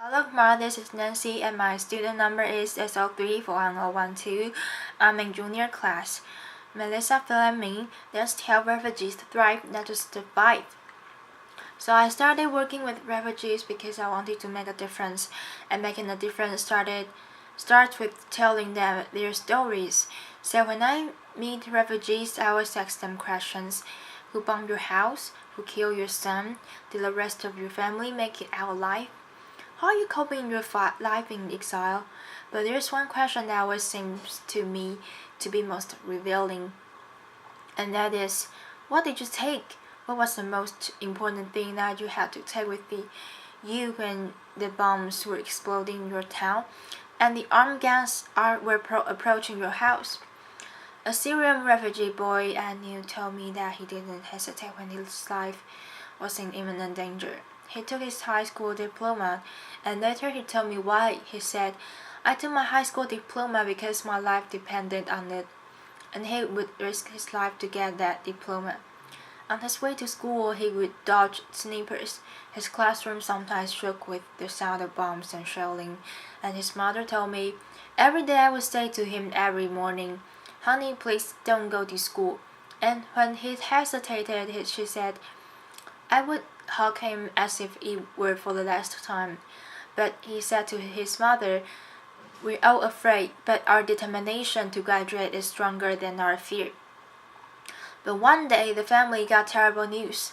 Hello, Ma. This is Nancy, and my student number is SO34012. I'm in junior class. Melissa Fleming. There's 12 refugees to thrive, not just survive. So I started working with refugees because I wanted to make a difference, and making a difference starts with telling them their stories. So when I meet refugees, I always ask them questions. Who bombed your house? Who killed your son? Did the rest of your family make it out alive? How are you coping in your life in exile? But there's one question that always seems to me to be most revealing, and that is, what did you take? What was the most important thing that you had to take with you when the bombs were exploding in your town and the armed gangs were approaching your house? A Syrian refugee boy I knew told me that he didn't hesitate when his life was in imminent danger. He took his high school diploma, and later he told me why. He said, I took my high school diploma because my life depended on it, and he would risk his life to get that diploma. On his way to school, he would dodge snipers. His classroom sometimes shook with the sound of bombs and shelling, and his mother told me, every day I would say to him every morning, honey, please don't go to school. And when he hesitated, she said, I would hug him as if it were for the last time. But he said to his mother, we're all afraid, but our determination to graduate is stronger than our fear. But one day the family got terrible news.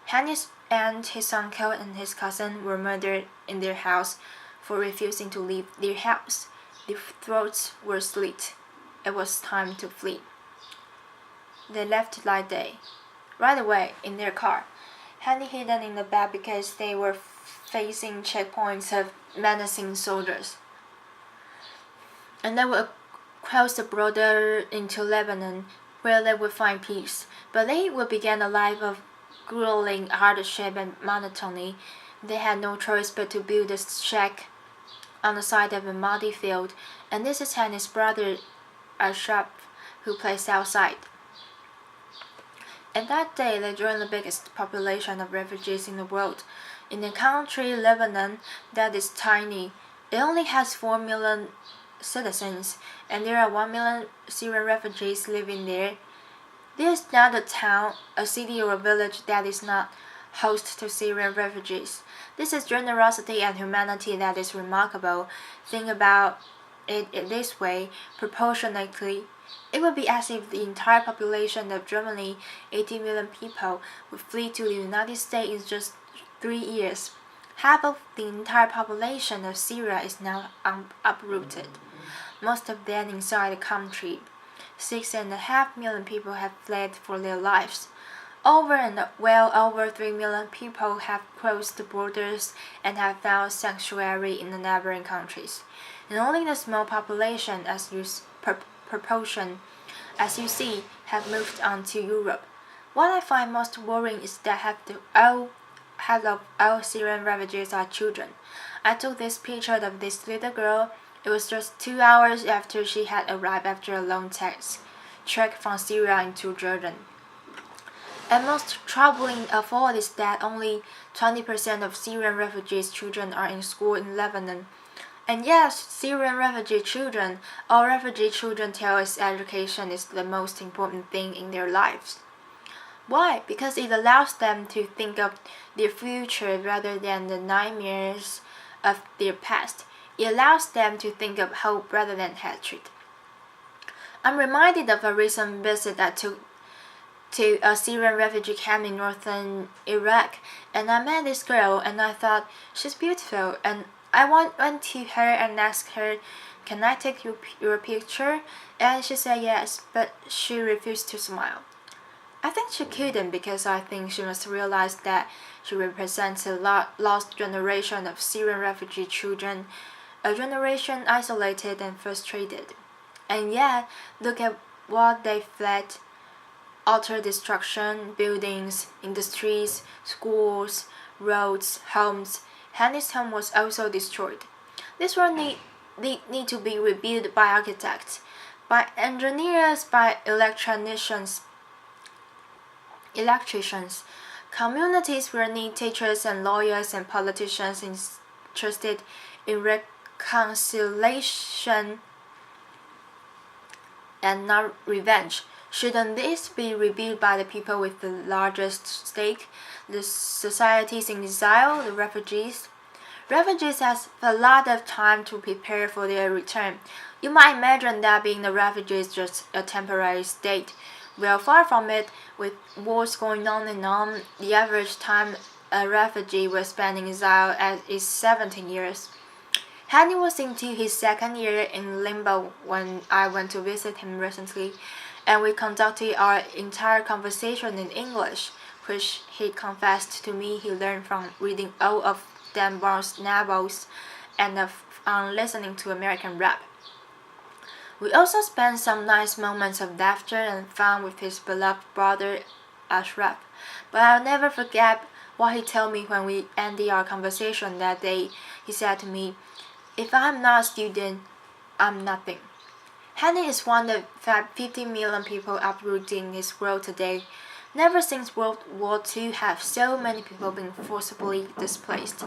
Henry's aunt, his uncle, and his cousin were murdered in their house for refusing to leave their house. Their throats were slit. It was time to flee. They left right away in their car. Handy hidden in the back because they were facing checkpoints of menacing soldiers. And they would cross the border into Lebanon, where they would find peace. But they would begin a life of grueling hardship and monotony. They had no choice but to build a shack on the side of a muddy field, and this is Handy's brother, Ashraf, who plays outside. And that day, they joined the biggest population of refugees in the world. In a country, Lebanon, that is tiny, it only has 4 million citizens, and there are 1 million Syrian refugees living there. There is not a town, a city, or a village that is not host to Syrian refugees. This is generosity and humanity that is remarkable. Think about it this way, proportionately. It would be as if the entire population of Germany, 80 million people, would flee to the United States in just 3 years. Half of the entire population of Syria is now uprooted, most of them inside the country. 6.5 million people have fled for their lives. Well over 3 million people have crossed the borders and have found sanctuary in the neighboring countries. And only the small population, proportion, as you see, have moved on to Europe. What I find most worrying is that half of all Syrian refugees are children. I took this picture of this little girl. It was just 2 hours after she had arrived after a long trek from Syria into Jordan. And most troubling of all is that only 20% of Syrian refugees' children are in school in Lebanon. And yes, Syrian refugee children, all refugee children tell us education is the most important thing in their lives. Why? Because it allows them to think of their future rather than the nightmares of their past. It allows them to think of hope rather than hatred. I'm reminded of a recent visit I took to a Syrian refugee camp in northern Iraq, and I met this girl, and I thought, she's beautiful, and I went to her and asked her, can I take your picture? And she said yes, but she refused to smile. I think she couldn't because I think she must realize that she represents a lost generation of Syrian refugee children, a generation isolated and frustrated. And yet, look at what they fled. Utter destruction, buildings, industries, schools, roads, homes. Handy's home was also destroyed. This world need to be rebuilt by architects, by engineers, by electricians. Communities will need teachers and lawyers and politicians interested in reconciliation and not revenge. Shouldn't this be reviewed by the people with the largest stake, the societies in exile, the refugees? Refugees have a lot of time to prepare for their return. You might imagine that being a refugee is just a temporary state. Well, far from it. With wars going on and on, the average time a refugee will spend in exile is 17 years. Henry was into his second year in limbo when I went to visit him recently, and we conducted our entire conversation in English, which he confessed to me he learned from reading all of Dan Brown's novels and listening to American rap. We also spent some nice moments of laughter and fun with his beloved brother Ashraf, but I'll never forget what he told me when we ended our conversation that day. He said to me, "If I'm not a student, I'm nothing." Hani is one of 50 million people uprooted in this world today. Never since World War II have so many people been forcibly displaced.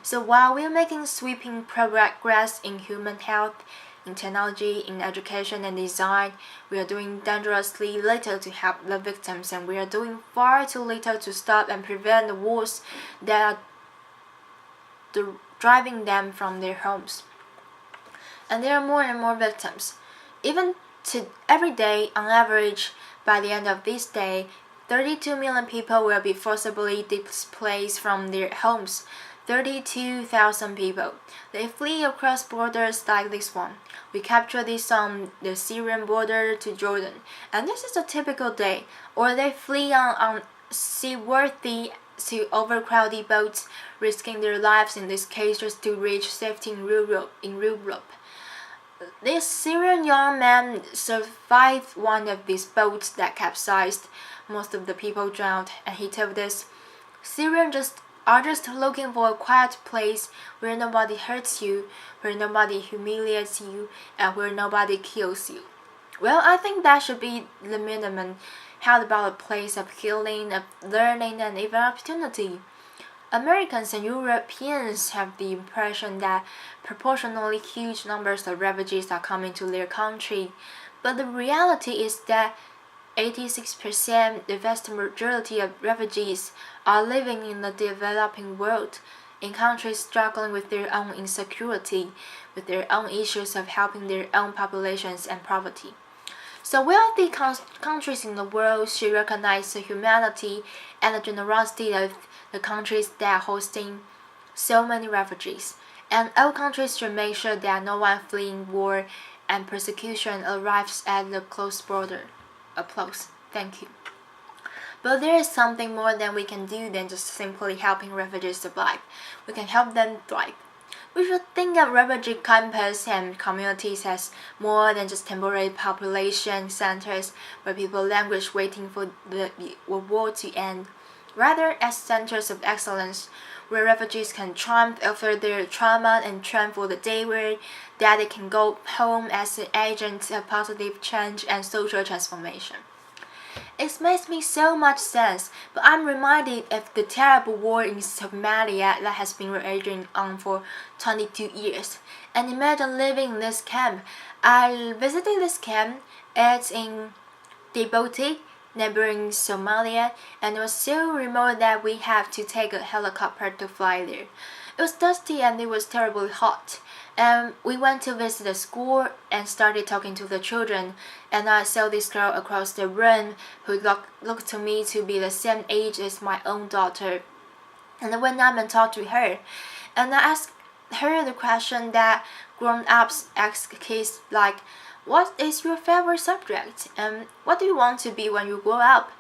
So while we're making sweeping progress in human health, in technology, in education and design, we are doing dangerously little to help the victims, and we are doing far too little to stop and prevent the wars that are driving them from their homes. And there are more and more victims. Even every day, on average, by the end of this day, 32 million people will be forcibly displaced from their homes. 32,000 people. They flee across borders like this one. We capture this on the Syrian border to Jordan, and this is a typical day. Or they flee on seaworthy to overcrowded boats, risking their lives in this case just to reach safety in Europe. This Syrian young man survived one of these boats that capsized. Most of the people drowned, and he told us, Syrians are just looking for a quiet place where nobody hurts you, where nobody humiliates you, and where nobody kills you. Well, I think that should be the minimum. How about a place of healing, of learning, and even opportunity? Americans and Europeans have the impression that proportionally huge numbers of refugees are coming to their country, but the reality is that 86%, the vast majority of refugees, are living in the developing world, in countries struggling with their own insecurity, with their own issues of helping their own populations and poverty. So wealthy countries in the world should recognize the humanity and the generosity of the countries that are hosting so many refugees. And all countries should make sure that no one fleeing war and persecution arrives at the close border. Applause. Thank you. But there is something more than we can do than just simply helping refugees survive. We can help them thrive. We should think of refugee camps and communities as more than just temporary population centers where people languish waiting for the war to end. Rather, as centers of excellence where refugees can triumph over their trauma and train for the day where that they can go home as an agent of positive change and social transformation. It makes me so much sense, but I'm reminded of the terrible war in Somalia that has been raging on for 22 years. And imagine living in this camp. I visited this camp. It's in Djibouti, neighboring Somalia, and it was so remote that we had to take a helicopter to fly there. It was dusty and it was terribly hot. And we went to visit the school and started talking to the children, and I saw this girl across the room who looked to me to be the same age as my own daughter. And I went up and talked to her, and I asked her the question that grown-ups ask kids, like, what is your favorite subject? And what do you want to be when you grow up?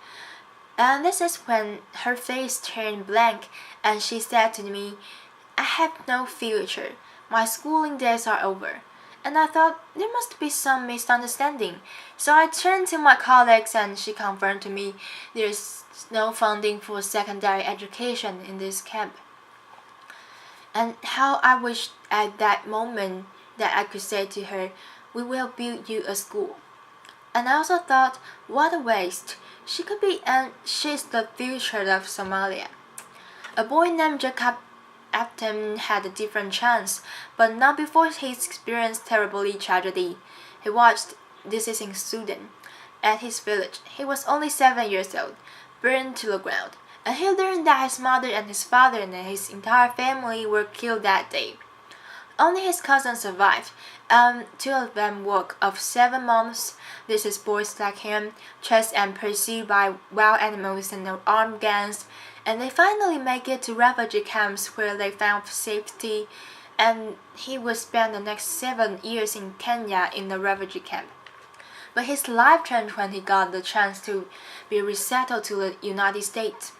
And this is when her face turned blank and she said to me, I have no future. My schooling days are over. And I thought there must be some misunderstanding. So I turned to my colleagues and she confirmed to me there's no funding for secondary education in this camp. And how I wished at that moment that I could say to her, we will build you a school. And I also thought, what a waste. She could be, and she's the future of Somalia. A boy named Jacob Upton had a different chance, but not before he experienced terribly tragedy. He watched deceasing student at his village. He was only 7 years old, burned to the ground, and he learned that his mother and his father and his entire family were killed that day. Only his cousin survived, and two of them work of 7 months. This is boys like him, chased and pursued by wild animals and armed gangs, and they finally make it to refugee camps where they found safety, and he would spend the next 7 years in Kenya in the refugee camp. But his life changed when he got the chance to be resettled to the United States.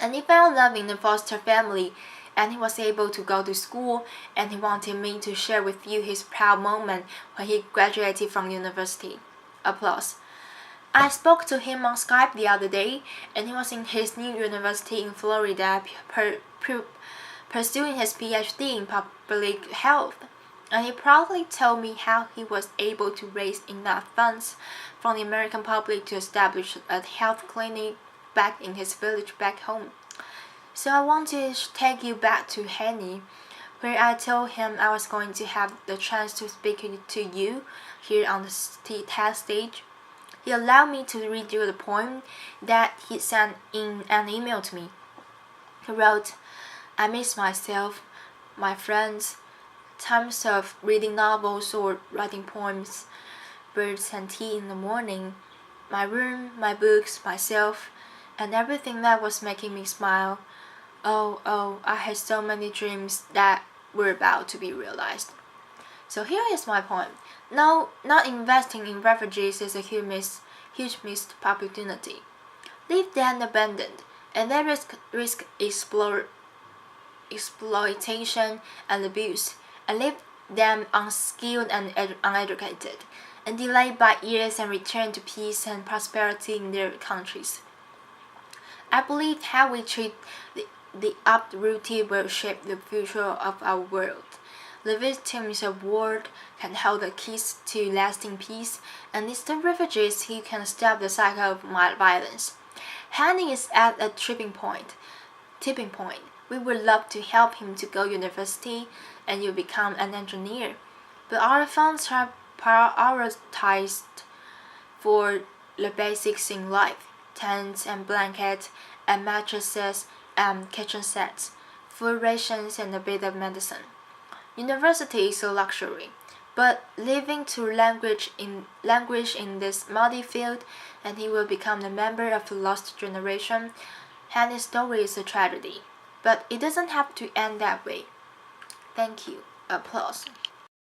And he found love in the foster family, and he was able to go to school, and he wanted me to share with you his proud moment when he graduated from university. Applause. I spoke to him on Skype the other day, and he was in his new university in Florida pursuing his PhD in public health. And he proudly told me how he was able to raise enough funds from the American public to establish a health clinic back in his village back home. So I want to take you back to Henny, where I told him I was going to have the chance to speak to you here on the TED stage. He allowed me to read you the poem that he sent in an email to me. He wrote, "I miss myself, my friends, times of reading novels or writing poems, birds and tea in the morning, my room, my books, myself, and everything that was making me smile. Oh, I had so many dreams that were about to be realized." So here is my point. No, not investing in refugees is a huge missed opportunity. Leave them abandoned, and they risk exploitation and abuse, and leave them unskilled and uneducated, and delayed by years and return to peace and prosperity in their countries. I believe how we treat the uprooted will shape the future of our world. The victims of war can hold the keys to lasting peace, and it's the refugees who can stop the cycle of violence. Hanny is at a tipping point. We would love to help him to go university and you become an engineer, but our funds are prioritized for the basics in life: tents and blankets and mattresses and kitchen sets, food rations and a bit of medicine. University is a luxury, but living to languish in this muddy field, and he will become a member of the lost generation. Hanny's story is a tragedy, but it doesn't have to end that way. Thank you. Applause.